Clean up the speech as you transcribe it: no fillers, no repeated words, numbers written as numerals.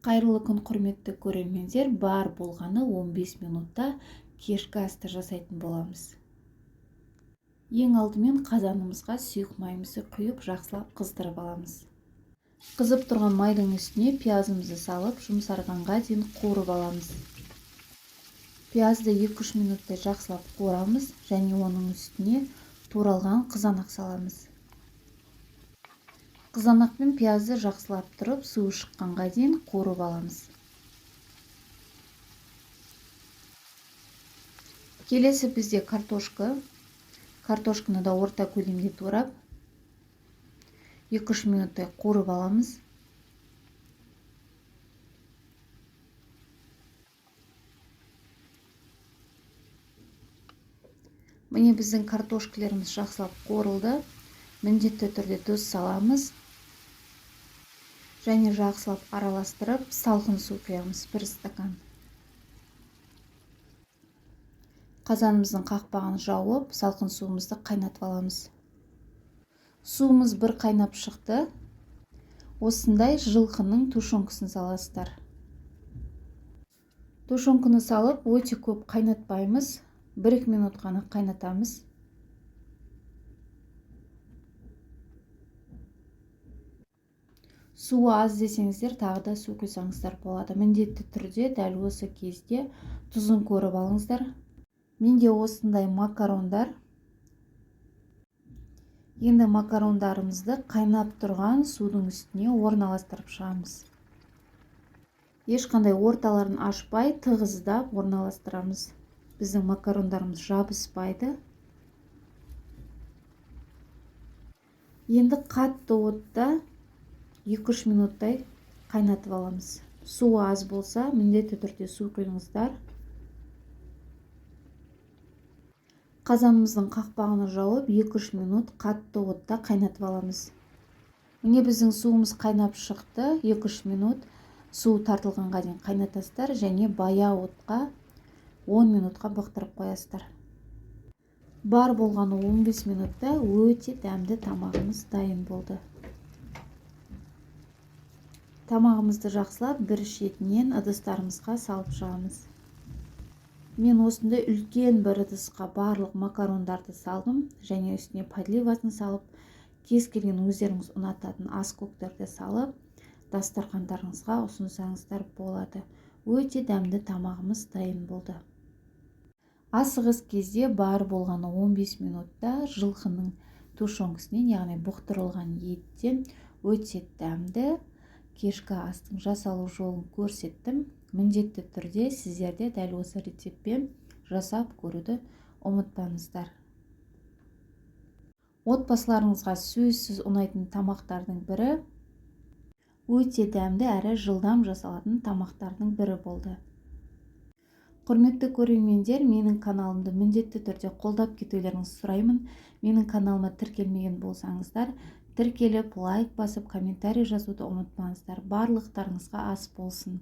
Қайырлы күн, құрметті көрермендер. Бар болғаны 15 минутта кешкі асты жасайтын боламыз. Ең алдымен қазанымызға сұйық майымызды құйып, жақсылап қыздырып аламыз. Қызып тұрған майдың үстіне пиязымызды салып, жұмсарғанға дейін қуырып аламыз. Пиязды 2-3 минутта жақсылап қуырамыз және оның үстіне туралған қызанақ саламыз. Қызанақ пен пиязды жақсылап тұрып, суы шыққанға дейін қуырып аламыз. Келесі бізде картошка. Картошканы да орта көлемде турап, 2-3 минуттай қуырып аламыз. Міне біздің картошкаларымыз жақсылап қуырылды. Міндетті түрде тұз саламыз. Және жақсылап араластырып, салқын су құямыз, 1 стакан. Қазанымыздың қақпағын жауып, салқын суымызды қайнатып аламыз. Суымыз бір қайнап шықты. Осындай жылқының тушенкасын саласыздар. Тушенканы салып, өте көп қайнатпаймыз. 1-2 минут қана қайнатамыз. Суы аз десеңіздер, тағы да су құйсаңыздар болады. Міндетті түрде дәл осы кезде тұзын көріп алыңыздар. Менде осындай макарондар. Енді макарондарымызды қайнап тұрған судың үстіне орналастырып шығамыз. Ешқандай орталарын ашпай, тығыздап орналастырамыз. Біздің макарондарымыз жабыспайды. Енді қатты отта 2-3 минуттай қайнатып аламыз. Суы аз болса, міндетті түрде су құйыңыздар. Қазанымыздың қақпағын жауып, 2-3 минут қатты отта қайнатып аламыз. Міне біздің суымыз қайнап шықты. 2-3 минут су тартылғанға дейін қайнатасыздар және баяу отқа 10 минутқа бұқтырып қоясыздар. Бар болғаны 15 минутта өте дәмді тамағымыз дайын болды. Тамағымызды жақсылап бір шетінен ыдыстарымызға салып шығамыз. Мен осындай үлкен бір ыдысқа барлық макарондарды салдым және үстіне подливасын салып, кез келген өздеріңіз ұнататын ас көктерді салып, дастархандарыңызға ұсынсаңыздар болады. Өте дәмді тамағымыз дайын болды. Асығыс кезде бар болғаны 15 минутта жылқының тушенкасынан, яғни бұқтырылған еттен өте дәмді кешкі астың жасалу жолын көрсеттім. Міндетті түрде сіздерде дәл осы рецептпен жасап көруді ұмытпаңыздар. Отбасыларыңызға сөзсіз ұнайтын тамақтардың бірі, өте дәмді әрі жылдам жасалатын тамақтардың бірі болды. Құрметті көрермендер, менің каналымды міндетті түрде қолдап кетулеріңізді сұраймын. Менің каналыма тіркелмеген болсаңыздар, тіркеліп, лайк басып, комментарий жазуды ұмытпаңыздар. Барлықтарыңызға ас болсын.